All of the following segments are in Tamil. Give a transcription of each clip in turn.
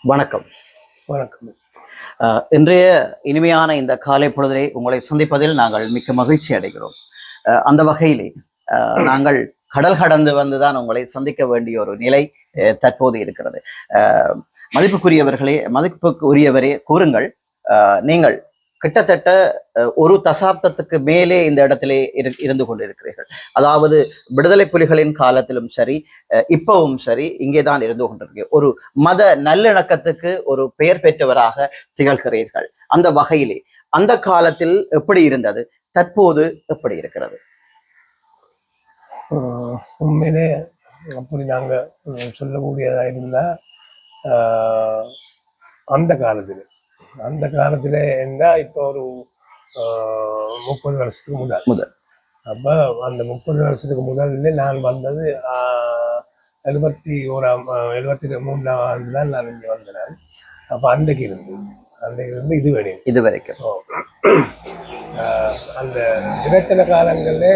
வணக்கம். வணக்கம். இன்றைய இனிமையான இந்த காலை பொழுதிலே உங்களை சந்திப்பதில் நாங்கள் மிக்க மகிழ்ச்சி அடைகிறோம். அந்த வகையிலே நாங்கள் கடல் கடந்து வந்துதான் உங்களை சந்திக்க வேண்டிய ஒரு நிலை தற்போது இருக்கிறது. மதிப்புக்குரியவரே கூறுங்கள், நீங்கள் கிட்டத்தட்ட ஒரு தசாப்தத்துக்கு மேலே இந்த இடத்திலே இருந்து கொண்டிருக்கிறீர்கள். அதாவது விடுதலை புலிகளின் காலத்திலும் சரி, இப்பவும் சரி, இங்கேதான் இருந்து கொண்டிருக்கிறீர்கள். ஒரு மத நல்லிணக்கத்துக்கு ஒரு பெயர் பெற்றவராக திகழ்கிறீர்கள். அந்த வகையிலே அந்த காலத்தில் எப்படி இருந்தது, தற்போது எப்படி இருக்கிறது? உண்மையிலே அப்படி நாங்கள் சொல்லக்கூடியதா இருந்தா அந்த காலத்தில் என்ன இப்போ ஒரு 30 வருஷத்துக்கு முதல் அப்போ அந்த 30 வருஷத்துக்கு முதல்ல நான் வந்தது 73ஆம் ஆண்டு தான் நான் இங்கே வந்தேன். அப்போ அன்றைக்கு இருந்து இது வரைக்கும் அந்த பிரச்சனை காலங்களில்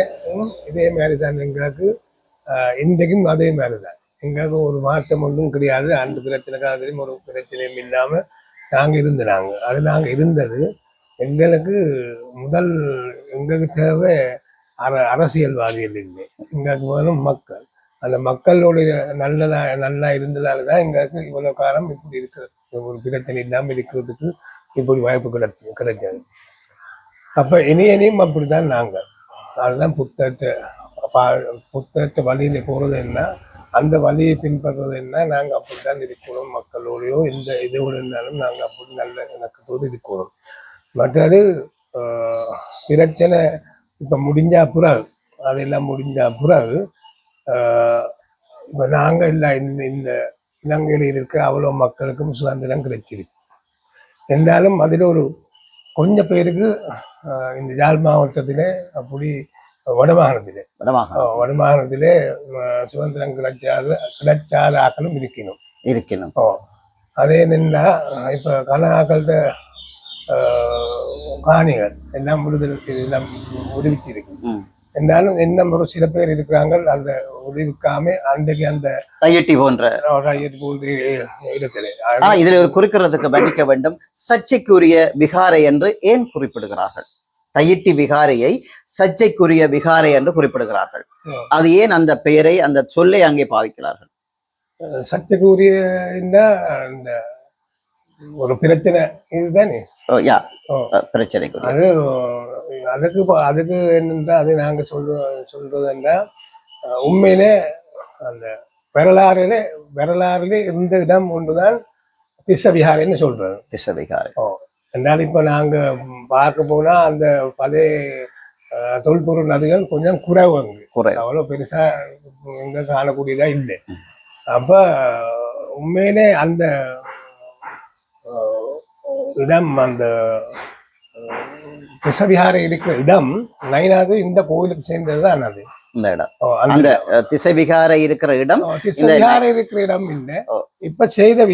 இதே மாதிரி தான் எங்களுக்கு, இன்றைக்கும் அதே மாதிரி தான் எங்களுக்கு ஒரு மாற்றம் ஒன்றும் கிடையாது. அந்த பிரச்சனை காலத்திலையும் ஒரு பிரச்சனையும் இல்லாமல் நாங்கள் இருந்தது. எங்களுக்கு எங்களுக்கு தேவை அரசியல்வாதிகள் இல்லை, எங்களுக்கு வேணும் மக்கள். அந்த மக்களுடைய நல்லா இருந்ததால தான் எங்களுக்கு இவ்வளோ காலம் இப்படி ஒரு பிரச்சனை இல்லாமல் இருக்கிறதுக்கு இப்படி வாய்ப்பு கிடைச்சது. அப்போ இனியும் அப்படித்தான் நாங்கள். அதுதான் புத்தற்ற வழியில் போகிறது என்ன, அந்த வழியை பின்பற்றுறது என்ன, நாங்கள் அப்படித்தான் இருக்கணும். மக்களோடையோ இந்த இதோடு இருந்தாலும் நாங்கள் அப்படி நல்ல இணக்கத்தோடு இருக்கணும். மற்றது பிரச்சனை இப்போ அதெல்லாம் முடிஞ்ச பிறகு இப்போ நாங்கள் இல்லை இந்த இலங்கையில் இருக்கிற அவ்வளோ மக்களுக்கும் சுதந்திரம் கிடைச்சிருக்கு. என்றாலும் அதில் ஒரு கொஞ்சம் பேருக்கு இந்த யாழ் மாவட்டத்திலே அப்படி வடமாகாணத்திலே சுதந்திரம் கிடைச்சாத ஆக்களும் இருக்கணும். அதே என்னன்னா இப்போ கனகாக்கள்கிட்ட காணிகள் எல்லாம் விடுவிச்சிருக்கு. என்றாலும் இன்னும் ஒரு சில பேர் இருக்கிறாங்க அந்த விடுவிக்காம அன்றைக்கு அந்த தையட்டி போன்ற இடத்துல. இதுல ஒரு குறிக்கிறதுக்கு மன்னிக்க வேண்டும், சர்ச்சைக்குரிய விகாரை என்று ஏன் குறிப்பிடுகிறார்கள்? தையிட்டி விகாரையை சர்ச்சைக்குரிய விகாரை என்று குறிப்பிடுகிறார்கள். அது ஏன் அந்த பெயரை, அந்த சொல்லை அங்கே பாவிக்கிறார்கள்? சர்ச்சைக்குரிய இந்த ஒரு பிரச்சனை இதுதானே பிரச்சனை. அதுக்கு என்னென்றா அது நாங்கள் சொல்றதுன்னா உண்மையிலே அந்த வரலாறுல இருந்த இடம் ஒன்றுதான் திஸ்ஸவிகாரைன்னு சொல்றது. திஸ்ஸவிகாரை. என்றால் இப்போ நாங்கள் பார்க்க போனா அந்த பழைய தொல்பொருள் நதிகள் கொஞ்சம் குறைவு, அவ்வளோ பெருசா எங்க காணக்கூடியதா இல்லை. அப்ப உண்மையிலே அந்த இடம், அந்த திஸ்ஸவிகாரை இருக்கிற இடம் நைனாது இந்த கோவிலுக்கு சேர்ந்ததுதான். அது இந்த இடம், அந்த திஸ்ஸவிகாரை இருக்கிற இடம், திஸ்ஸவிகாரை இருக்கிற இடம் இல்லை, இப்ப செய்த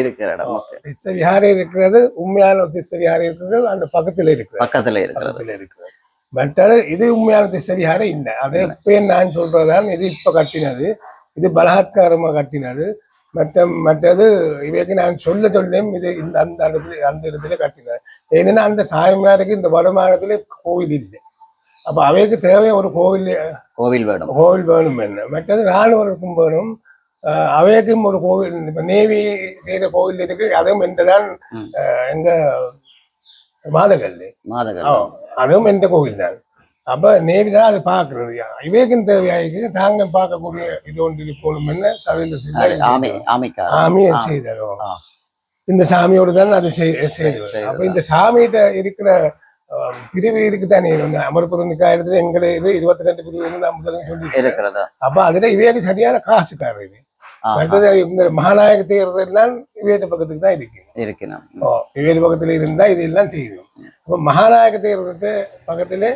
இருக்கிற இடம். திஸ்ஸவிகாரை இருக்கிறது உண்மையான திஸ்ஸவிகாரை இருக்கிறது அந்த பக்கத்துல இருக்கிறது. மற்றது இது உண்மையான திஸ்ஸவிகாரை இல்லை. அதே இப்ப நான் சொல்றதான், இது இப்ப கட்டினது, இது பலாத்காரமா கட்டினது. மற்றது இவைக்கு நான் சொல்லேன் இது அந்த இடத்துல கட்டினது. ஏன்னா அந்த சாமியாருக்கு இந்த வடமாநிலத்திலே கோவில் இல்லை. அப்ப அவைக்கு தேவையான ஒரு கோவில் வேணும் என்ன. மற்றது ராணுவருக்கும் வேணும், அவைக்கும் ஒரு கோவில். இப்ப நேவி செய்யற கோவில் இருக்கு, அதுவும் என்றுதான் எங்க மாதகல்லு, அதுவும் எந்த கோவில் தான். அப்ப நேவி தான் அது பாக்குறது. இவைக்கும் தேவையாயிருக்கு, தாங்க பார்க்கக்கூடிய இது ஒன்று போகணும் என்ன ஆமியை செய்தோம். இந்த சாமியோடு தான் அது செய்து. அப்ப இந்த சாமியிட்ட இருக்கிற பிரிவு இருக்குதானே, அமர்புரம் நிக்காயத்துல எங்களை 22 பிரிவு நான் முதல்ல சொல்லி இருக்கிறதா. அப்ப அதுல இவைக்கு சரியான காசுக்காரர். மற்றது இந்த மகாநாயக தேர்தல் இவேட்டு பக்கத்துக்கு தான் இருக்கணும். இவேட்டு பக்கத்துல இருந்தா இதெல்லாம் செய்யும். அப்ப மகாநாயக தேர்தலுக்கு பக்கத்துல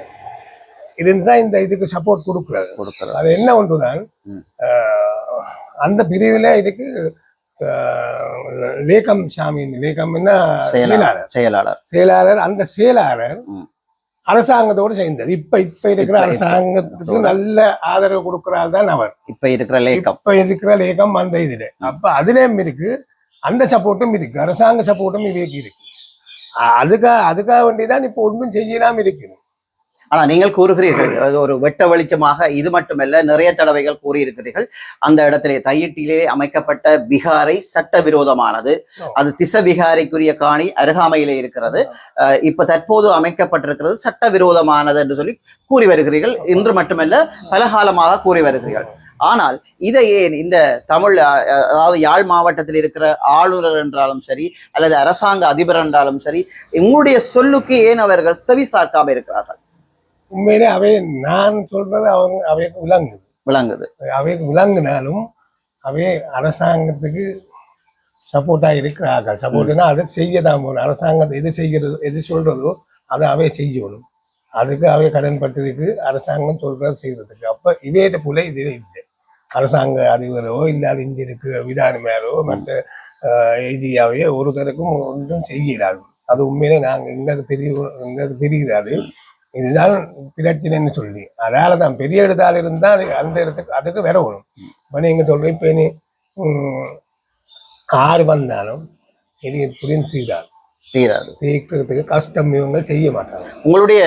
இதுதான் இந்த இதுக்கு சப்போர்ட் கொடுக்குறது. அது என்ன ஒன்றுதான், அந்த பிரிவுல இதுக்கு லேகம் சாமி, லேகம்னா செயலாளர். அந்த செயலாளர் அரசாங்கத்தோடு சேர்ந்தது. இப்ப இருக்கிற அரசாங்கத்துக்கு நல்ல ஆதரவு கொடுக்கிறாள் தான் அவர். இப்ப இருக்கிற லேகம் அந்த இதுல. அப்ப அதுலயும் இருக்கு. அந்த சப்போர்ட்டும் இருக்கு, அரசாங்க சப்போர்ட்டும் இவைக்கு இருக்கு. அதுக்காக வேண்டிதான் இப்போ ஒன்றும் செய்யலாம் இருக்கு. ஆனா நீங்கள் கூறுகிறீர்கள் அது ஒரு வெட்ட வெளிச்சமாக இது மட்டுமல்ல, நிறைய தடவைகள் கூறியிருக்கிறீர்கள் அந்த இடத்திலே தையிட்டிலே அமைக்கப்பட்ட விகாரை சட்டவிரோதமானது, அது திச விகாரைக்குரிய காணி அருகாமையிலே இருக்கிறது, இப்ப தற்போது அமைக்கப்பட்டிருக்கிறது சட்டவிரோதமானது என்று சொல்லி கூறி வருகிறீர்கள். இன்று மட்டுமல்ல பல காலமாக கூறி வருகிறீர்கள். ஆனால் இதை ஏன் இந்த தமிழ், அதாவது யாழ் மாவட்டத்தில் இருக்கிற ஆளுநர் என்றாலும் சரி அல்லது அரசாங்க அதிபர் என்றாலும் சரி, உங்களுடைய சொல்லுக்கு ஏன் அவர்கள் செவி சார்க்காம இருக்கிறார்கள்? உண்மையிலே நான் சொல்றது அவைக்கு விளங்குது. அவைக்கு விளங்குனாலும் அவை அரசாங்கத்துக்கு சப்போர்ட்டா இருக்கிறார்கள். சப்போர்ட்னா அதை செய்யதான் போகணும். அரசாங்கத்தை எது சொல்றதோ அதை அவை செய்யணும். அதுக்கு அவை கடன்பட்டிருக்கு அரசாங்கம் சொல்றது செய்யறதுக்கு. அப்ப இவையிட்ட போல இதுல இல்லை. அரசாங்க அதிபரோ இல்லாத இங்க இருக்கு விதானி மேலோ மற்ற ஏஜியாவையோ ஒருத்தருக்கும் ஒன்றும் செய்கிறார்கள். அது உண்மையிலே எங்களுக்கு தெரியுது. அது இதுதான் பிரச்சனைன்னு சொல்லி அதனாலதான் பெரிய இடத்தால் இருந்தா அது அந்த இடத்துக்கு அதுக்கு வரணும். இப்ப நீங்க சொல்ற இப்ப நீ 6 வந்தாலும் தீராது, தீர்க்கிறதுக்கு கஷ்டம், இவங்க செய்ய மாட்டாங்க. உங்களுடைய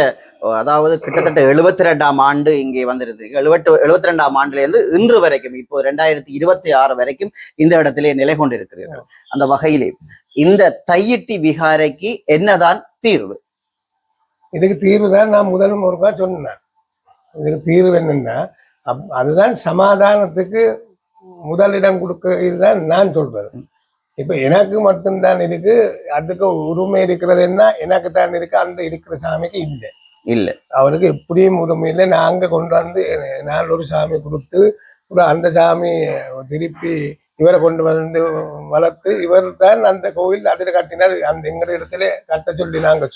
அதாவது கிட்டத்தட்ட 72ஆம் ஆண்டு இங்கே வந்திருந்தீங்க. 72ஆம் ஆண்டுல இருந்து இன்று வரைக்கும் இப்போ 2026 வரைக்கும் இந்த இடத்திலே நிலை கொண்டிருக்கிறீர்கள். அந்த வகையிலே இந்த தையிட்டி விகாரைக்கு என்னதான் தீர்வு? இதுக்கு தீர்வு தான் நான் முதலும் ஒருக்கா சொன்னேன். இதுக்கு தீர்வு என்னன்னா அதுதான் சமாதானத்துக்கு முதலிடம் கொடுக்க. இதுதான் நான் சொல்றது. இப்ப எனக்கு மட்டும்தான் இருக்கு, அதுக்கு உரிமை இருக்கிறது என்ன எனக்கு தான் இருக்கு, அந்த இருக்கிற சாமிக்கு இல்லை. அவருக்கு எப்படியும் உரிமை இல்லை. நாங்க கொண்டு வந்து நான் ஒரு சாமி கொடுத்து அந்த சாமி திருப்பி இவரை கொண்டு வந்து வளர்த்து இவர் தான் அந்த கோவில் அதில் கட்டினது. அந்த எங்கள் இடத்துல கட்ட சொல்லி நாங்க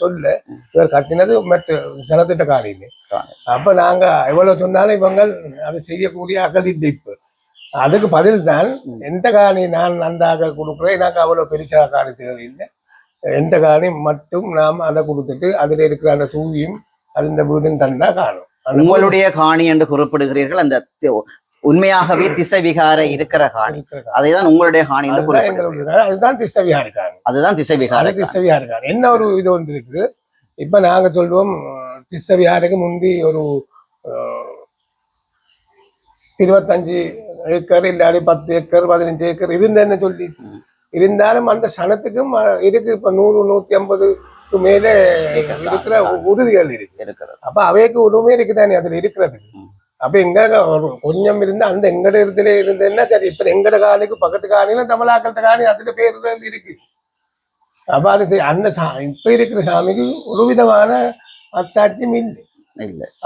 இவர் கட்டினது மற்ற சனத்திட்ட காணியில. அப்ப நாங்க எவ்வளவு சொன்னாலும் இவங்க அதை செய்யக்கூடிய அகதிப்பு. அதுக்கு பதில் தான் எந்த காணி நான் நன்றாக கொடுக்குறேன், எனக்கு அவ்வளவு பெருசா காணி தேவையில்லை, எந்த காணி மட்டும் நாம் அதை கொடுத்துட்டு அதில் இருக்கிற அந்த தூவியும் அது இந்த வீடும் தந்தா காணும். உங்களுடைய காணி என்று குறிப்பிடுகிறீர்கள். அந்த உண்மையாகவே திசை விகார இருக்கிற காணி, அதைதான் உங்களுடைய காணி என்று குறிப்பிடுகிறீர்கள். அதுதான் திசை விகார காணி. அதுதான் திசை விகார காணி. என்ன ஒரு இது ஒன்று இருக்குது. இப்ப நாங்க சொல்லுவோம் திசை விகாரைக்கு முந்தி ஒரு 25 ஏக்கர் இல்லாடி 10 ஏக்கர் 15 ஏக்கர் இருந்தேன்னு சொல்லி இருந்தாலும் அந்த சனத்துக்கும் இருக்கு. இப்ப 100-150க்கு மேல இருக்கிற உறுதிகள் இருக்கு. அப்ப அவைக்கு உரிமை இருக்குதானே அதுல இருக்கிறதுக்கு. அப்ப எங்க கொஞ்சம் இருந்தா அந்த எங்கட இடத்துல இருந்தேன்னா சரி. இப்ப எங்கட காணிக்கு பக்கத்து காணியில தமிழாக்கள்கிட்ட காணி அதுல பேர் இருக்கு. அப்ப அது அந்த இப்ப இருக்கிற சாமிக்கு ஒரு விதமான அத்தாட்சியும் இல்லை.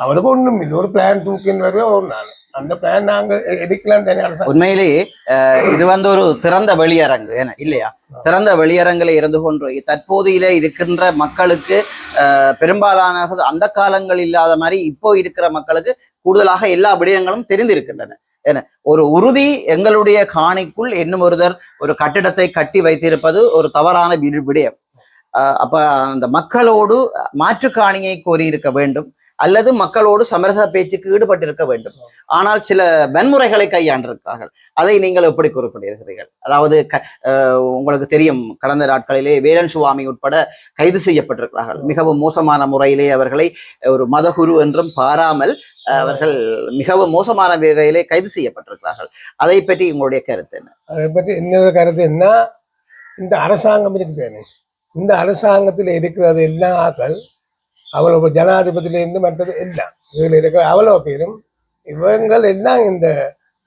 அவருக்கு ஒண்ணும் இல்லை. ஒரு பிளான் தூக்கின்னு வருவோம் ஒரு நாள் அந்த பிளான் நாங்க எடுக்கலாம் தானே. உண்மையிலேயே இது ஒரு திறந்த வெளியரங்கு இல்லையா? திறந்த வெளியரங்கில இருந்து கொண்டு தற்போதையில இருக்கின்ற மக்களுக்கு பெரும்பாலான அந்த காலங்கள் இல்லாத மாதிரி இப்போ இருக்கிற மக்களுக்கு கூடுதலாக எல்லா விடயங்களும் தெரிந்திருக்கின்றன. ஒரு உறுதி எங்களுடைய காணிக்குள் இன்னும் ஒரு கட்டிடத்தை கட்டி வைத்திருப்பது ஒரு தவறான விடயம். அப்ப அந்த மக்களோடு மாற்று காணியை கோரியிருக்க வேண்டும் அல்லது மக்களோடு சமரச பேச்சுக்கு ஈடுபட்டிருக்க வேண்டும். ஆனால் சில வன்முறைகளை கையாண்டிருக்கிறார்கள். அதை நீங்கள் எப்படி குறிப்பிடுகிறீர்கள்? அதாவது உங்களுக்கு தெரியும், கடந்த நாட்களிலே வேலன் சுவாமி உட்பட கைது செய்யப்பட்டிருக்கிறார்கள். மிகவும் மோசமான முறையிலே அவர்களை ஒரு மதகுரு என்றும் பாராமல் அவர்கள் மிகவும் மோசமான வகையிலே கைது செய்யப்பட்டிருக்கிறார்கள். அதை பற்றி உங்களுடைய கருத்து என்ன? அதை பற்றி என்னோட கருத்து என்ன, இந்த அரசாங்கம் இருக்குதானே, இந்த அரசாங்கத்தில் இருக்கிறது எல்லா ஆக்கள் அவ்வளவு ஜனாதிபதியிலிருந்து மற்றது எல்லாம் இதில் இருக்கிற அவ்வளவு பேரும் இவங்கள் எல்லாம் இந்த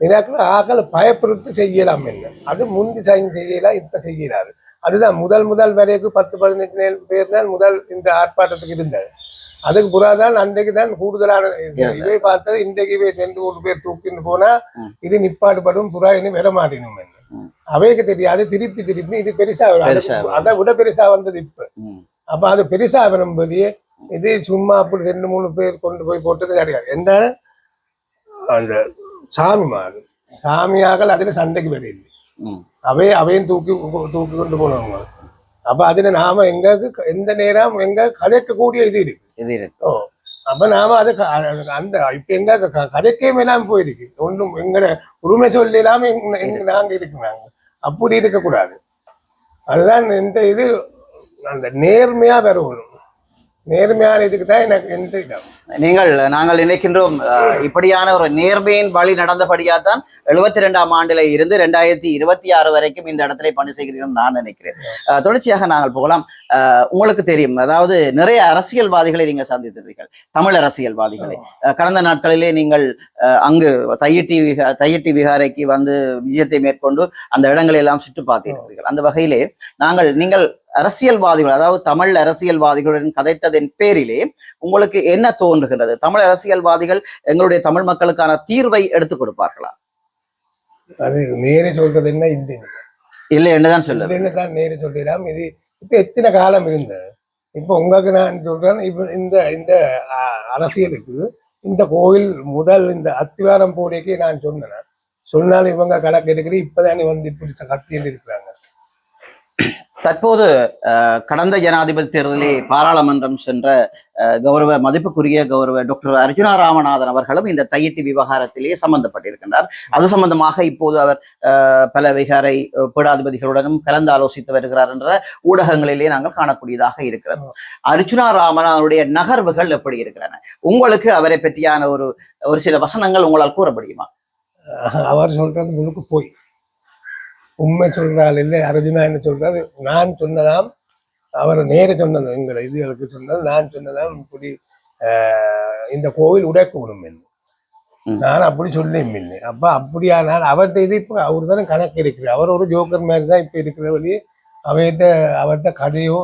நிராக்கள் ஆக்களை பயப்படுத்தி செய்யலாம். என்ன அது முந்தி செய்யலாம், இப்ப செய்யலாது. அதுதான் முதல் வரைக்கும் 10-15 பேர் தான் முதல் இந்த ஆர்ப்பாட்டத்துக்கு இருந்தது. அதுக்கு புறாதான் அன்றைக்கு தான் கூடுதலான இவை பார்த்தது. இன்றைக்கு 2-3 பேர் தூக்கின்னு போனா இது நிப்பாடுபடும், புறா இனி வர மாட்டேனும். அவைக்கு தெரியாது. திருப்பி இது பெருசா அதை விட பெருசா வந்தது இப்ப. அப்ப அது பெருசா வரும்போதே இது சும்மா அப்படி 2-3 பேர் கொண்டு போய் போட்டது கிடையாது. என்ன அந்த சாமியாக்கள் அதுல சண்டைக்கு வரையில்லை. அவையும் தூக்கி கொண்டு போனவங்க. அப்ப அதுல நாம எந்த நேரம் எங்க கதைக்கக்கூடிய இது இருக்கு. அப்ப நாம அது அந்த இப்ப எங்க கதைக்கே மேலாம போயிருக்கு. ஒன்றும் எங்கட உரிமை சொல்லி இல்லாம நாங்க இருக்கிறாங்க. அப்படி இருக்கக்கூடாது. அதுதான் இந்த இது அந்த நேர்மையா வரணும். நேர்மையான இதுக்கு தான் எனக்கு எந்த இடம். நாங்கள் நினைக்கின்றோம் இப்படியான ஒரு நேர்மையின் வழி நடந்தபடியாதான் 72ஆம் ஆண்டுல இருந்து 2026 வரைக்கும் இந்த இடத்துல பணி செய்கிறீர்கள் நான் நினைக்கிறேன். தொடர்ச்சியாக நாங்கள் போகலாம். உங்களுக்கு தெரியும், அதாவது நிறைய அரசியல்வாதிகளை நீங்க சந்தித்திருக்கிறீர்கள், தமிழ் அரசியல்வாதிகளை. கடந்த நாட்களிலே நீங்கள் அங்கு தையிட்டி விகாரைக்கு வந்து விஜயத்தை மேற்கொண்டு அந்த இடங்களை எல்லாம் சுற்றி பார்த்திருக்கிறீர்கள். அந்த வகையிலே நீங்கள் அரசியல்வாதிகள், அதாவது தமிழ் அரசியல்வாதிகளுடன் கதைத்ததின் பேரிலே உங்களுக்கு என்ன தோன்றுகிறது? தமிழ் அரசியல்வாதிகள் எங்களுடைய தமிழ் மக்களுக்கான தீர்வை எடுத்துக் கொடுப்பார்களா? அது நேரே சொல்றது என்ன இல்லை என்னதான் சொல்ல தான் நேரே சொல்லிடலாம். இது இப்ப எத்தனை காலம் இருந்தது. இப்ப உங்களுக்கு நான் சொல்றேன், இப்ப இந்த அரசியலுக்கு இந்த கோயில் முதல் இந்த அத்திவாரம் போடைக்கே நான் சொன்னாலும் இவங்க கணக்கு எடுக்கிறேன். இப்பதானே வந்து இப்படி கத்தியில் இருக்கிறாங்க. தற்போது கடந்த ஜனாதிபதி தேர்தலில் பாராளுமன்றம் சென்ற மதிப்புக்குரிய கௌரவ டாக்டர் அர்ஜுனா ராமநாதன் அவர்களும் இந்த தையிட்டி விவகாரத்திலேயே சம்பந்தப்பட்டிருக்கின்றார். அது சம்பந்தமாக இப்போது அவர் பல விகாரை பீடாதிபதிகளுடனும் கலந்து ஆலோசித்து வருகிறார் என்ற ஊடகங்களிலேயே நாங்கள் காணக்கூடியதாக இருக்கிறது. அர்ஜுனா ராமநாதனுடைய நகர்வுகள் எப்படி இருக்கிறன? உங்களுக்கு அவரை பற்றியான ஒரு சில வசனங்கள் உங்களால் கூற முடியுமா? அவர் சொல்றது முழுக்க போய் உண்மை சொல்றாள் இல்லை. அர்ஜுனா என்ன சொல்றாரு, நான் சொன்னதாம், அவர் நேர சொன்னது, எங்களை இதுகளுக்கு சொன்னது, நான் சொன்னதாம் இப்படி இந்த கோவில் உடைக்கணும் என்று. நான் அப்படி சொல்லேன் இல்லை. அப்ப அப்படியானால் அவர்கிட்ட இது இப்ப அவரு தானே கணக்கு இருக்கிறார். அவர் ஒரு ஜோக்கர் மாதிரி தான் இப்ப இருக்கிற வழி. அவர்கிட்ட கதையோ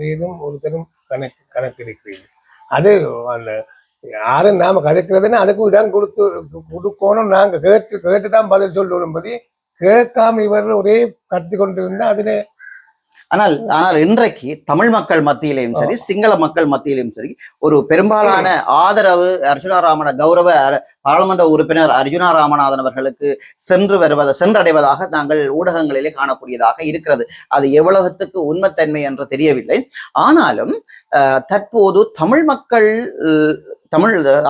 ஏதும் ஒருத்தரும் கணக்கு இருக்கிறது. அது அந்த யாரும் நாம கதைக்கிறதுன்னு அதுக்கும் இடம் கொடுக்கணும். நாங்க கேட்டுதான் பதில் சொல்லணும்படி கேட்காம இவர்கள் ஒரே கத்தி கொண்டிருந்தா அதுல. ஆனால் இன்றைக்கு தமிழ் மக்கள் மத்தியிலையும் சரி, சிங்கள மக்கள் மத்தியிலையும் சரி, ஒரு பெரும்பாலான ஆதரவு கௌரவ பாராளுமன்ற உறுப்பினர் அர்ஜுனா ராமநாதன் அவர்களுக்கு சென்றடைவதாக நாங்கள் ஊடகங்களிலே காணக்கூடியதாக இருக்கிறது. அது எவ்வளவுத்துக்கு உண்மைத்தன்மை என்று தெரியவில்லை. ஆனாலும் தற்போது தமிழ் மக்கள்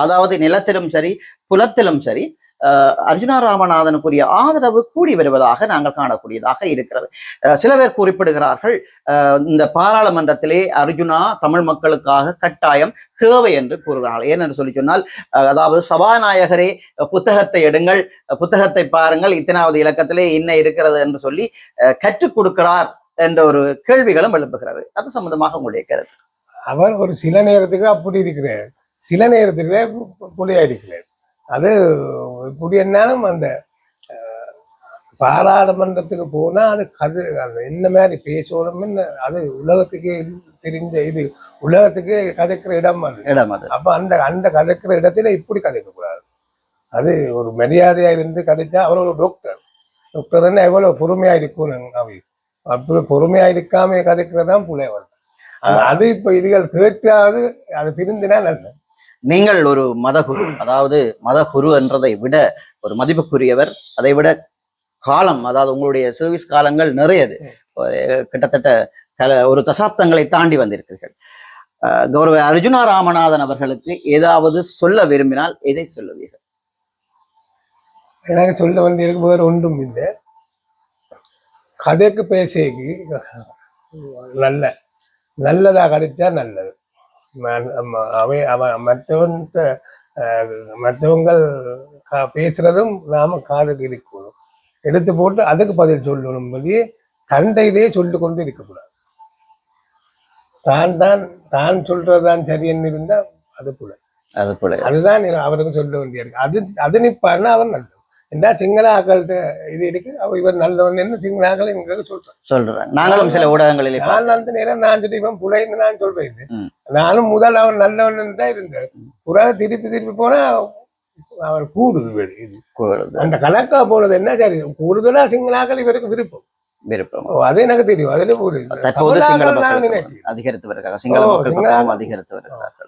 அதாவது நிலத்திலும் சரி புலத்திலும் சரி அர்ஜுனா ராமநாதனுக்குரிய ஆதரவு கூடி வருவதாக நாங்கள் காணக்கூடியதாக இருக்கிறது. சில பேர் குறிப்பிடுகிறார்கள், இந்த பாராளுமன்றத்திலே அர்ஜுனா தமிழ் மக்களுக்காக கட்டாயம் தேவை என்று கூறுகிறார்கள். ஏனென்று சொல்லி சொன்னால், அதாவது சபாநாயகரே புத்தகத்தை எடுங்கள், புத்தகத்தை பாருங்கள், இத்தனாவது இலக்கத்திலே என்ன இருக்கிறது என்று சொல்லி கற்றுக் கொடுக்கிறார் என்ற ஒரு கேள்விகளும் எழுப்புகிறது. அது சம்பந்தமாக உங்களுடைய கருத்து? அவர் ஒரு சில நேரத்துக்கு அப்படி இருக்கிறார், சில நேரத்துக்கு புலியா இருக்கிறார். அது இப்படி என்னாலும் அந்த பாராளுமன்றத்துக்கு போனா அது என்ன மாதிரி பேசணும்னு அது உலகத்துக்கே தெரிஞ்ச இது, உலகத்துக்கு கதைக்கிற இடம் அது. அப்ப அந்த கதைக்கிற இடத்துல இப்படி கதைக்க கூடாது. அது ஒரு மரியாதையா இருந்து கதைச்சா. அவர் ஒரு டாக்டர் தானே, எவ்வளவு பொறுமையா இருக்கும். அப்படி பொறுமையா இருக்காம கதைக்கிறதான் புலைவர். அது இப்ப இதுகள் கேட்டாவது அது திருந்தினா நல்ல. நீங்கள் ஒரு மதகுரு, அதாவது மதகுரு என்றதை விட ஒரு மதிப்புக்குரியவர். அதை விட காலம், அதாவது உங்களுடைய சர்வீஸ் காலங்கள் நிறையது, கிட்டத்தட்ட ஒரு தசாப்தங்களை தாண்டி வந்திருக்கிறீர்கள். கௌரவ அர்ஜுனா ராமநாதன் அவர்களுக்கு ஏதாவது சொல்ல விரும்பினால் எதை சொல்லுவீர்கள்? எனக்கு சொல்ல வேண்டியிருக்கு வேறு ஒன்றும் இல்லை. கதைக்கு பேசைக்கு நல்லதா கதைச்சா நல்லது. மற்றவங்கள் பேசுறதும் நாம காதுக்கு இருக்கணும், எடுத்து போட்டு அதுக்கு பதில் சொல்லணும். தண்டை இதே சொல்லி கொண்டு இருக்கக்கூடாது. தான் சொல்றதுதான் சரியன்னு இருந்தா அது போல அதுதான் அவருக்கு சொல்ல வேண்டியிருக்கு. அது நிப்பாருன்னா அவர் நல்லது. என்ன சிங்கள ஆக்கள்கிட்ட இது இருக்கு, இவர் நல்லவன் சிங்கள ஆக்கள் எங்களுக்கு சொல்றேன். நாங்களும் சில ஊடகங்களில் நான் அந்த நேரம் நான் சொல்லி இவன் புலைன்னு நான் சொல்றேன். நானும் முதல் அவன் நல்லவன் தான் இருந்தேன். புறா திருப்பி போனா அவர் கூடுது. அந்த கணக்கா போனது என்ன சரி கூடுதலா சிங்களாக்கள் இவருக்கு விருப்பம். அது எனக்கு தெரியும். அதுல அதிகரித்து வருகிறார்கள், சிங்கள மக்கள் அதிகரித்து வருகிறார்கள்.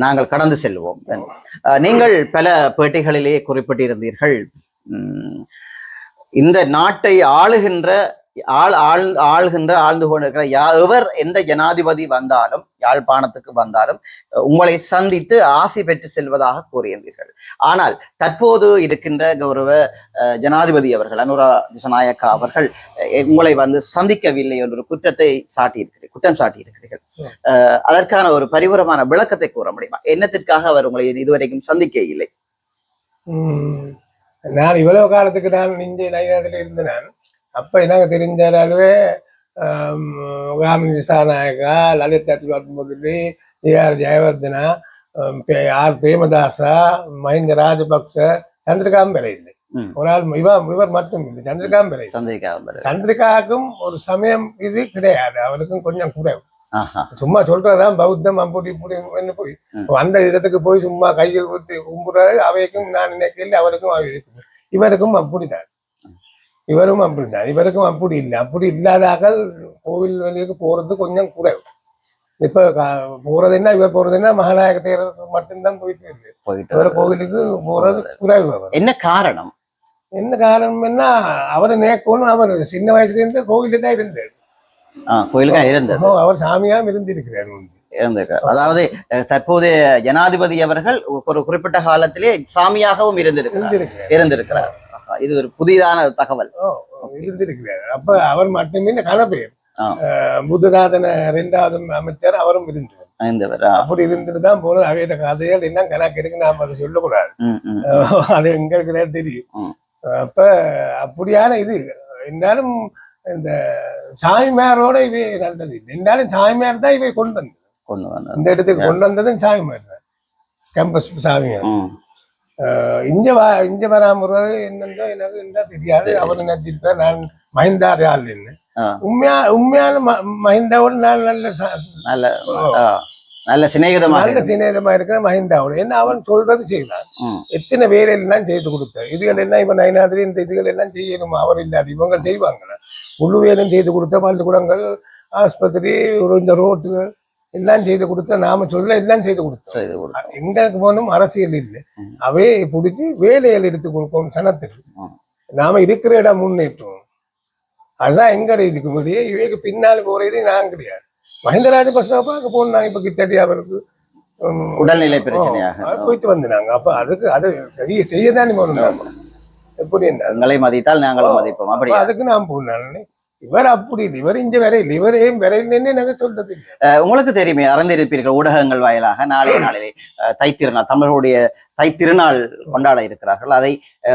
நாங்கள் கடந்து செல்வோம். நீங்கள் பல பேட்டிகளிலே குறிப்பிட்டிருந்தீர்கள், இந்த நாட்டை ஆளுகின்ற ஆழ்ந்து கொண்டிருக்கிற எவர் எந்த ஜனாதிபதி வந்தாலும் யாழ்ப்பாணத்துக்கு வந்தாலும் உங்களை சந்தித்து ஆசி பெற்று செல்வதாக கூறியிருந்தீர்கள். ஆனால் தற்போது இருக்கின்ற கௌரவ ஜனாதிபதி அவர்கள் அனுரா திசாநாயக்கா அவர்கள் உங்களை வந்து சந்திக்கவில்லை என்ற ஒரு குற்றம் சாட்டியிருக்கிறீர்கள். அதற்கான ஒரு பரிபூரமான விளக்கத்தை கூற முடியுமா? என்னத்திற்காக அவர் உங்களை இதுவரைக்கும் சந்திக்க இல்லை? நான் இவ்வளவு காலத்துக்கு நான் இங்கே நைனாதில் இருந்தேன். அப்ப எனக்கு தெரிஞ்ச அளவே திசாநாயக்கா, லலித் அத்வாத்முதலி, ஏஆர் ஜெயவர்தனா, ஆர் பிரேமதாசா, மஹிந்த ராஜபக்ச, சந்திரிகாவும் வரை இல்லை. ஒரு ஆள் இவர் மட்டும் இல்லை, சந்திரிகாவும் வரை. சந்திரிகாவுக்கும் ஒரு சமயம் இது கிடையாது, அவருக்கும் கொஞ்சம் குறைவு. சும்மா சொல்றதான் பௌத்தம் அப்படி இப்படி போய் அந்த இடத்துக்கு போய் சும்மா கையை ஊற்றி கும்புறது அவைக்கும் நான் நினைக்கல, அவருக்கும் இவருக்கும் அப்படிதான். இவருக்கும் அப்படி இல்லை. அப்படி இல்லாதாக்கள் கோவில் வெளியே போறது கொஞ்சம் குறைவு. இப்ப போறதுன்னா இவர் போறதுன்னா மகாநாயக தேரருக்கு மட்டும்தான் போயிட்டு இருக்கு. இவர் கோவிலுக்கு போறது குறைவு. என்ன காரணம்? என்ன அவரை நேக்கணும். அவர் சின்ன வயசுல இருந்து கோவில தான் இருந்தார். அவர் சாமியாம் இருந்திருக்கிறார். அதாவது தற்போதைய ஜனாதிபதி அவர்கள் ஒரு குறிப்பிட்ட காலத்திலே சாமியாகவும் இருந்திருக்கிறார். இது ஒரு புதிதான தகவல். இருந்திருக்கிறார். அப்ப அவர் மட்டுமே கணபேர் புத்ததாதன 2வது அமைச்சர் அவரும் இருந்தவர். அப்படி இருந்துட்டு தான் போறது. அவையிட்ட கதைகள் என்ன கணக்கு இருக்கு, நாம அதை சொல்லக்கூடாது. அது எங்க இருக்கிறதா தெரியும். அப்ப அப்படியான இது என்னாலும் இந்த சாமிமாரோட இவை நல்லது இல்லை. இருந்தாலும் சாமியார் தான் இவை கொண்டு வந்தது. இந்த இடத்துக்கு கொண்டு வந்ததும் சாமிமார் தான், கேம்பஸ் சாமியார். இங்க வராமறது என்னன்றோ எனக்கு என்ன தெரியாது. அவர் நினைச்சிருப்பார் நான் மஹிந்தார் ஆள் என்ன. உண்மையான மஹிந்தாவோட நான் நல்ல சிநேகிதமா இருக்கிற மஹிந்தாவோட என்ன அவன் சொல்றது செய்தான். எத்தனை வேலையெல்லாம் செய்து கொடுத்தார். இதுகள் என்ன இவன் நைனாதிரி இந்த இதுகள் எல்லாம் செய்யணும். அவர் இல்லாது இவங்க செய்வாங்களா? முழு வேலையும் செய்து கொடுத்த பள்ளிக்கூடங்கள், ஆஸ்பத்திரி, இந்த ரோட்டுகள் எல்லாம் செய்து கொடுத்த, நாம சொல்ல எல்லாம் செய்து கொடுத்தோம். எங்களுக்கு போனும் அரசியல் இல்லை. அவே பிடிச்சி வேலைகள் எடுத்து கொடுக்கும் சனத்துக்கு. நாம இருக்கிற இடம் முன்னேற்றோம். அதுதான் எங்க இதுக்கு முடியே. இவைக்கு பின்னால் போறது நான் கிடையாது. மஹிந்த ராஜபக்ச பார்க்க போனாங்க. இப்ப கிட்டடி அவருக்கு உடல்நிலை பிரச்சனையாக போயிட்டு வந்தாங்க. அப்ப அதுக்கு அது செய்யதானே போகணும். எப்படி எங்களை மதித்தால் நாங்களும் மதிப்போம். அப்படி அதுக்கு நான் போனாலும் இவர் அப்படி இல்லை. இவர் இங்க வரையில் இவர் ஏன் வரையில்லைன்னு எனக்கு சொல்றது. உங்களுக்கு தெரியுமே, அறிந்திருப்பீர்கள் ஊடகங்கள் வாயிலாக நாளைய நாளிலே தைத்திருநாள், தமிழருடைய தைத்திருநாள் கொண்டாட இருக்கிறார்கள். அதை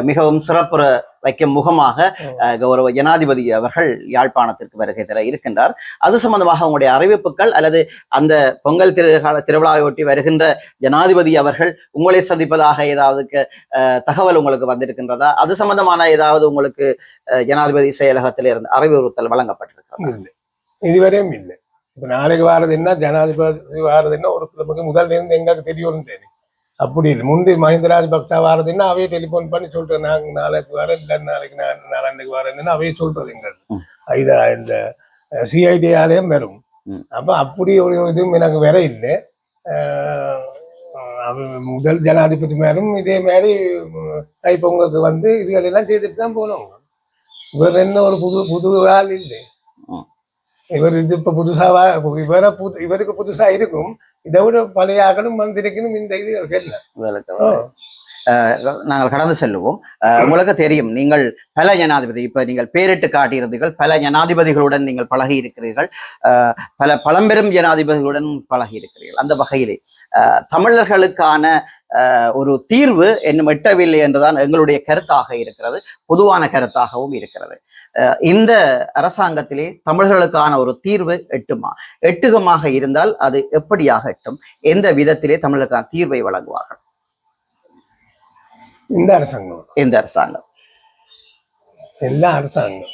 மிகவும் சிறப்புற வைக்கும் முகமாக கௌரவ ஜனாதிபதி அவர்கள் யாழ்ப்பாணத்திற்கு வருகை தர இருக்கின்றார். அது சம்பந்தமாக உங்களுடைய அறிவிப்புகள் அல்லது அந்த பொங்கல் திருவிழாவையொட்டி வருகின்ற ஜனாதிபதி அவர்கள் உங்களை சந்திப்பதாக ஏதாவது தகவல் உங்களுக்கு வந்திருக்கின்றதா? அது சம்பந்தமான ஏதாவது உங்களுக்கு ஜனாதிபதி செயலகத்தில் இருந்து அறிவுறுத்தல் வழங்கப்பட்டிருக்கிறது? இதுவரையும் இல்லை. இப்ப நாளைக்கு வாரது என்ன, ஜனாதிபதி வாரது என்ன, ஒரு நமக்கு முதல்ல இருந்து எங்களுக்கு தெரியும் தெரியும். அப்படி இல்லை. முந்தி மஹிந்த ராஜபக்சா வாரதுன்னா அவையே டெலிபோன் பண்ணி சொல்றேன், நாங்க நாளைக்கு வரேன், இல்லை நாளைக்கு நாளாண்டுக்கு வரேன்னு அவையே சொல்றது. எங்களுக்கு இந்த சிஐடி ஆலயம் வரும். அப்ப அப்படி ஒரு இதுவும் எனக்கு வேற இல்லை. முதல் ஜனாதிபதி மேலும் இதே மாதிரி தைப்பொங்கலுக்கு வந்து இதுகள் எல்லாம் செய்துட்டு தான் போனோம். இவர் என்ன ஒரு புது ஆள் இல்லை. இவர் இது இப்ப புதுசாவா இவருக்கு புதுசா இருக்கும். இதை விட பழைய ஆக்களும் வந்திருக்கணும். இந்த இது நாங்கள் கடந்து செல்லுவோம். உங்களுக்கு தெரியும், நீங்கள் பல ஜனாதிபதி, இப்ப நீங்கள் பேரிட்டு காட்டியிருந்தீர்கள், பல ஜனாதிபதிகளுடன் நீங்கள் பழகி இருக்கிறீர்கள், பல பழம்பெரும் ஜனாதிபதிகளுடன் பழகி இருக்கிறீர்கள். அந்த வகையிலே தமிழர்களுக்கான ஒரு தீர்வு இன்னும் எட்டவில்லை என்றுதான் எங்களுடைய கருத்தாக இருக்கிறது, பொதுவான கருத்தாகவும் இருக்கிறது. இந்த அரசாங்கத்திலே தமிழர்களுக்கான ஒரு தீர்வு எட்டுகமாக இருந்தால் அது எப்படியாக எட்டும்? எந்த விதத்திலே தமிழருக்கான தீர்வை வழங்குவார்கள்? இந்த அரசாங்கம் எல்லா அரசாங்கம்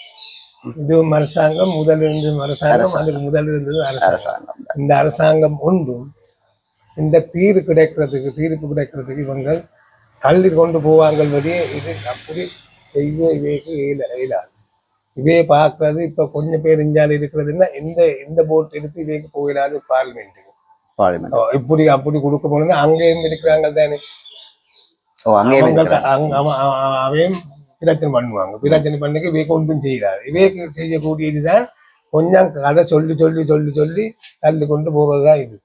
இதுவும் அரசாங்கம், முதலிருந்து அரசாங்கம், அதுக்கு முதல் இருந்தது அரசாங்கம். இந்த அரசாங்கம் ஒன்றும் இந்த தீர்ப்பு கிடைக்கிறதுக்கு இவங்க தள்ளி கொண்டு போவாங்க வழியே. இது அப்படி செய்ய இவைக்கு இயலாது. இவையை பார்க்கறது இப்ப கொஞ்சம் பேர் இஞ்சால இருக்கிறதுன்னா இந்த போட் எடுத்து இவைக்கு போயிடாது பார்லிமெண்ட்டுக்கு. இப்படி அப்படி கொடுக்க போனது அங்கேயும் இருக்கிறாங்க தானே. அவையும் பிரச்சனை பண்ணுவாங்க. பிரச்சனை பண்ணிக்கு இவைக்கு ஒன்றும் செய்யாது. இவைக்கு செய்யக்கூடியதுதான் கொஞ்சம் கதை சொல்லி சொல்லி சொல்லி சொல்லி தள்ளி கொண்டு போறதுதான் இது.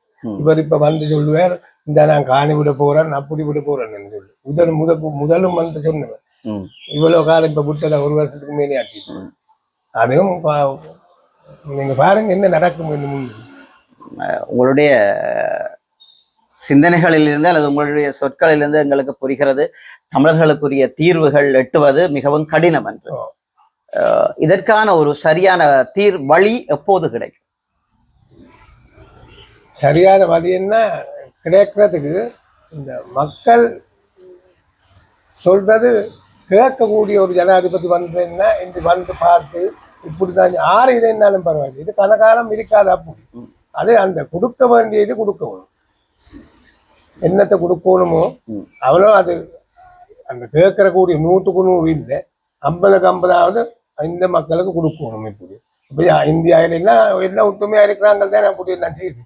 இவர் இப்ப வந்து சொல்லுவார், இந்த நான் காணி விட போறேன், அப்படி விட போறேன்னு சொல்லி முதலும் வந்து சொன்னவன். இவ்வளவு காலம் இப்ப விட்டதை 1 வருஷத்துக்கு மேலே ஆச்சு. அதுவும் நீங்க பாருங்க என்ன நடக்கும். உங்களுடைய சிந்தனைகளிலிருந்து அல்லது உங்களுடைய சொற்களிலிருந்து எங்களுக்கு புரிகிறது தமிழர்களுக்குரிய தீர்வுகள் எட்டுவது மிகவும் கடினம் என்று. இதற்கான ஒரு சரியான வழி எப்போது கிடைக்கும்? சரியான வழி என்ன கிடைக்கிறதுக்கு இந்த மக்கள் சொல்றது கேட்கக்கூடிய ஒரு ஜனாதிபதி வந்ததுன்னா இந்த வந்து பார்த்து இப்படிதான் ஆறு இது என்னாலும் பரவாயில்ல, இது கனகாலம் இருக்காது. அப்படி அது அந்த கொடுக்க வேண்டியது கொடுக்கணும். என்னத்தை கொடுக்கணுமோ அவ்வளோ அது அந்த கேட்கிற கூடிய 100க்கு 100 இல்லை, 50க்கு 50ஆவது இந்த மக்களுக்கு கொடுக்கணும். இப்படி இப்போ இந்தியாவில எல்லாம் ஒற்றுமையா இருக்கிறாங்க தானே அப்படி எல்லாம் செய்யுது.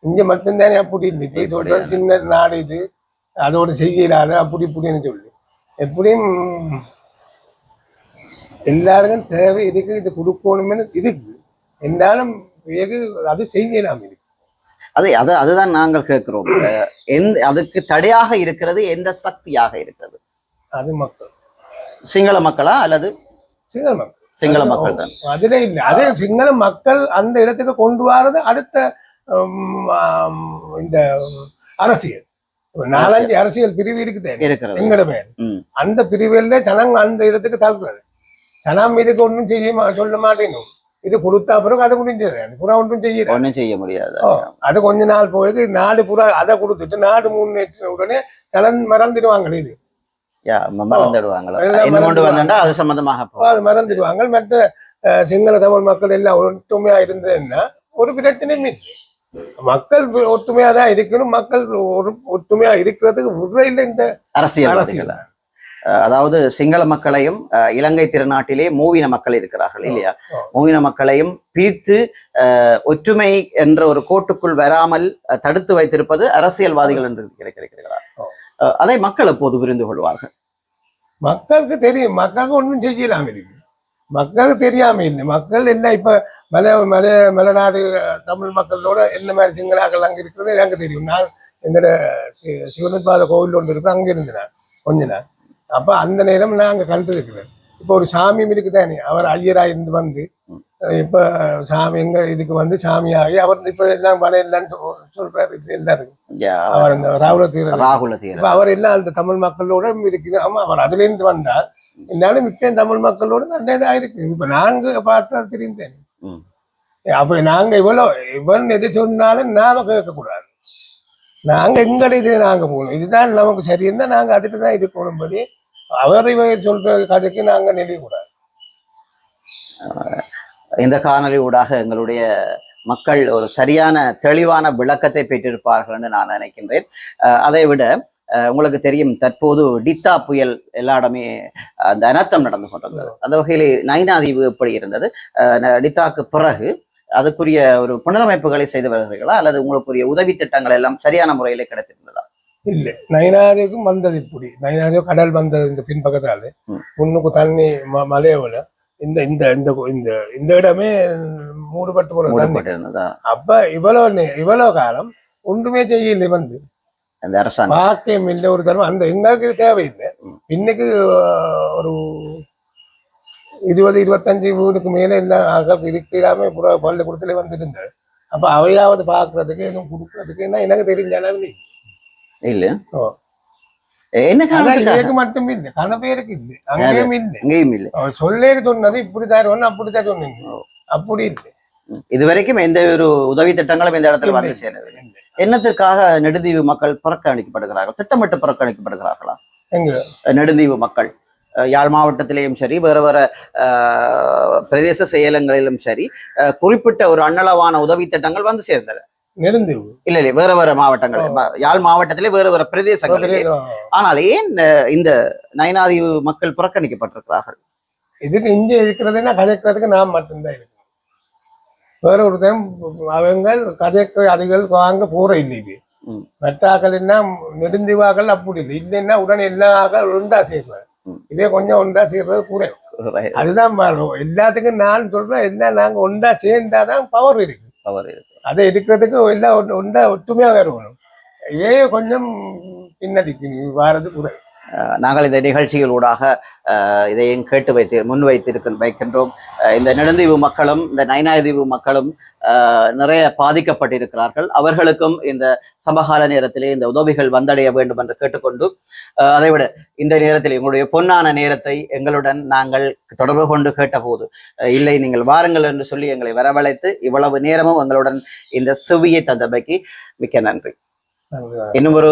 இங்க மட்டும்தானே அப்படி இல்லை. இதோட சின்ன நாடு இது, அதோட செய்யலாது அப்படி இப்படின்னு சொல்லி எப்படியும் எல்லாருக்கும் தேவை இருக்கு, இது கொடுக்கணும்னு இருக்கு. இருந்தாலும் அது செய்யலாம் இருக்கு. அதுதான் நாங்கள் கேட்கிறோம். அதுக்கு தடையாக இருக்கிறது எந்த சக்தியாக இருக்கிறது? அது மக்கள், சிங்கள மக்களா அல்லது சிங்கள மக்கள் தான். அதுல இல்லை, அதே சிங்கள மக்கள் அந்த இடத்துக்கு கொண்டு வரது அடுத்த இந்த அரசியல் 4-5 அரசியல் பிரிவு இருக்குது எங்கட மேல். அந்த பிரிவுல ஜனங்க அந்த இடத்துக்கு தள்ளுறது. ஜனம் இதுக்கு ஒன்றும் சொல்ல மாட்டேனும். இது கொடுத்தா பிறகு அதை முடிஞ்சது, புறா ஒன்றும் செய்ய முடியாது. அது கொஞ்ச நாள் போயிருக்கு, நாடு புறா அதை கொடுத்துட்டு நாடு முன்னேற்ற உடனே கலன் மறந்துடுவாங்க. இது மறந்துடுவாங்க. மற்ற சிங்கள தமிழ் மக்கள் எல்லாம் ஒற்றுமையா இருந்ததுன்னா ஒரு பிரச்சனையும் இல்லை. மக்கள் ஒற்றுமையா தான் இருக்கணும். மக்கள் ஒற்றுமையா இருக்கிறதுக்கு முறையில் இந்த அரசியல், அதாவது சிங்கள மக்களையும் இலங்கை திருநாட்டிலே மூவின மக்கள் இருக்கிறார்கள் இல்லையா, மூவின மக்களையும் பிரித்து ஒற்றுமை என்ற ஒரு கோட்டுக்குள் வராமல் தடுத்து வைத்திருப்பது அரசியல்வாதிகள் என்று கிடைக்கிறார். அதை மக்கள் எப்போது புரிந்து கொள்வார்கள்? மக்களுக்கு தெரியும், மக்களுக்கு ஒன்றும் செய்யலாம் இருக்கு, மக்களுக்கு தெரியாம இல்லை. மக்கள் என்ன இப்ப மலைநாடு தமிழ் மக்களோட என்ன மாதிரி சிங்களாக்கள் அங்க இருக்கிறது எனக்கு தெரியும். நான் எங்கட சிவனபாத கோவில் ஒன்று இருக்கு, அங்க இருந்தேன் கொஞ்ச நாள். அப்ப அந்த நேரம் நான் அங்க கண்டிருக்கிறேன். இப்ப ஒரு சாமியும் இருக்குதானே, அவர் ஐயராக இருந்து வந்து இப்ப சாமி எங்க இதுக்கு வந்து சாமியாகி அவர் இப்ப எல்லாம் வரையிலன்னு சொல்றாரு எல்லாருக்கும். அவர் அந்த ராகுல அவர் எல்லாம் அந்த தமிழ் மக்களோட இருக்குது. ஆமா, அவர் அதுல இருந்து வந்தால் என்னாலும் மிக்க தமிழ் மக்களோட நல்லதா இருக்கு. இப்ப நாங்க பார்த்தா தெரிந்தேன். அப்ப நாங்க இவன் எது சொன்னாலும் நாம கேட்கக்கூடாது. நாங்க எங்கட இதுல நாங்க போகணும், இதுதான் நமக்கு சரியிருந்தா நாங்க அதுக்கு தான் இது போடும்படி அவரை சொல்ற கதைக்கு நாங்க நெளியக்கூடாது. இந்த காணொலி ஊடாக எங்களுடைய மக்கள் ஒரு சரியான தெளிவான விளக்கத்தை பெற்றிருப்பார்கள் என்று நான் நினைக்கின்றேன். அதை விட உங்களுக்கு தெரியும், தற்போது டித்தா புயல் எல்லா இடமே அந்த அனர்த்தம் நடந்து கொண்டிருந்தது. அந்த வகையில் நைனாதீவு எப்படி இருந்தது? டித்தாக்கு பிறகு அதுக்குரிய ஒரு புனரமைப்புகளை செய்து வருகிறீர்களா அல்லது உங்களுக்குரிய உதவி திட்டங்கள் எல்லாம் சரியான முறையிலே கிடைத்திருந்ததா? இல்லை, நைனாதீவுக்கும் வந்தது. இப்படி நைனாதீவு கடல் வந்தது இந்த பின்பக்கத்தால முன்னுக்கு தண்ணி மலையோட இந்த இந்த இந்த இந்த இந்த இடமே மூடுபட்டு போனது. அப்ப இவ்வளவு காலம் ஒன்றுமே செய்யலை. வந்து அந்த அரசாங்கம் பாக்கியம் இல்லை ஒரு தரம். அந்த எங்களுக்கு தேவையில்லை. இன்னைக்கு ஒரு 20-25 வீடுக்கு மேல எல்லாம் இருக்கலாமே பள்ளிக்கூடத்துல வந்து இருந்தது. அப்ப அவையாவது பாக்குறதுக்கு எதுவும் கொடுக்கறதுக்கு என்ன எனக்கு தெரிஞ்ச அளவு இல்ல. என்ன மட்டும் இல்லை, கன பேருக்கு இல்லை, அங்கேயும் இல்லை. சொல்லே சொன்னது இப்படிதான் ஒண்ணு அப்படித்தான் சொன்னீங்க, அப்படி இல்லை. இதுவரைக்கும் எந்த ஒரு உதவி திட்டங்களும் இந்த இடத்துல வந்து சேரவில்லை. என்னத்திற்காக நெடுந்தீவு மக்கள் புறக்கணிக்கப்படுகிறார்கள்? திட்டமிட்டு புறக்கணிக்கப்படுகிறார்களா? நெடுந்தீவு மக்கள் யாழ் மாவட்டத்திலேயும் சரி, வேற வேற பிரதேச செயலங்களிலும் சரி, குறிப்பிட்ட ஒரு அன்னளவான உதவி திட்டங்கள் வந்து சேர்ந்தன. நெடுந்தீவு இல்ல வேற வேற மாவட்டங்கள், யாழ் மாவட்டத்திலே வேற வேற பிரதேசங்களிலே. ஆனால் ஏன் இந்த நைனாதீவு மக்கள் புறக்கணிக்கப்பட்டிருக்கிறார்கள்? இதுக்கு இங்க இருக்கிறதுன்னா கதைக்கிறதுக்கு நாம் மட்டும்தான் இருக்கு. வேற ஒரு டைம் அவங்க கதைக்கு அதுகள் வாங்க போற இல்லை. மற்றாக்கள் என்ன நெடுந்தீவாக்கள் அப்படி இல்லை. இல்லைன்னா உடனே எல்லா ஆக்கள் ஒன்றா சேர்ப்பாங்க. இதே கொஞ்சம் ஒன்றா சேர்றது குறையும். அதுதான் மாறும். எல்லாத்துக்கும் நான் சொல்றேன், எல்லாம் நாங்க ஒன்றா சேர்ந்தாதான் பவர் இருக்கு. அதை எடுக்கிறதுக்கு எல்லாம் ஒன்றா ஒற்றுமையா வரணும். இதே கொஞ்சம் பின்னடிக்கு வாரது குறை. நாங்கள் இந்த நிகழ்ச்சிகளூடாக இதையும் கேட்டு வைக்கின்றோம். இந்த நெடுந்தீவு மக்களும் இந்த நைனாதீவு மக்களும் நிறைய பாதிக்கப்பட்டிருக்கிறார்கள். அவர்களுக்கும் இந்த சமகால நேரத்திலே இந்த உதவிகள் வந்தடைய வேண்டும் என்று கேட்டுக்கொண்டு, அதைவிட இந்த நேரத்தில் எங்களுடைய பொன்னான நேரத்தை எங்களுடன் நாங்கள் தொடர்பு கொண்டு கேட்டபோது, இல்லை நீங்கள் வாருங்கள் என்று சொல்லி எங்களை வரவழைத்து இவ்வளவு நேரமும் எங்களுடன் இந்த செவியை தந்தமைக்கு மிக்க நன்றி. இன்னும் ஒரு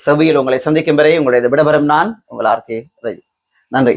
செவியில் உங்களை சந்திக்கும் வரை உங்களுடைய விடபெறும் நான் உங்கள் ஆர்கே ரஜி. நன்றி.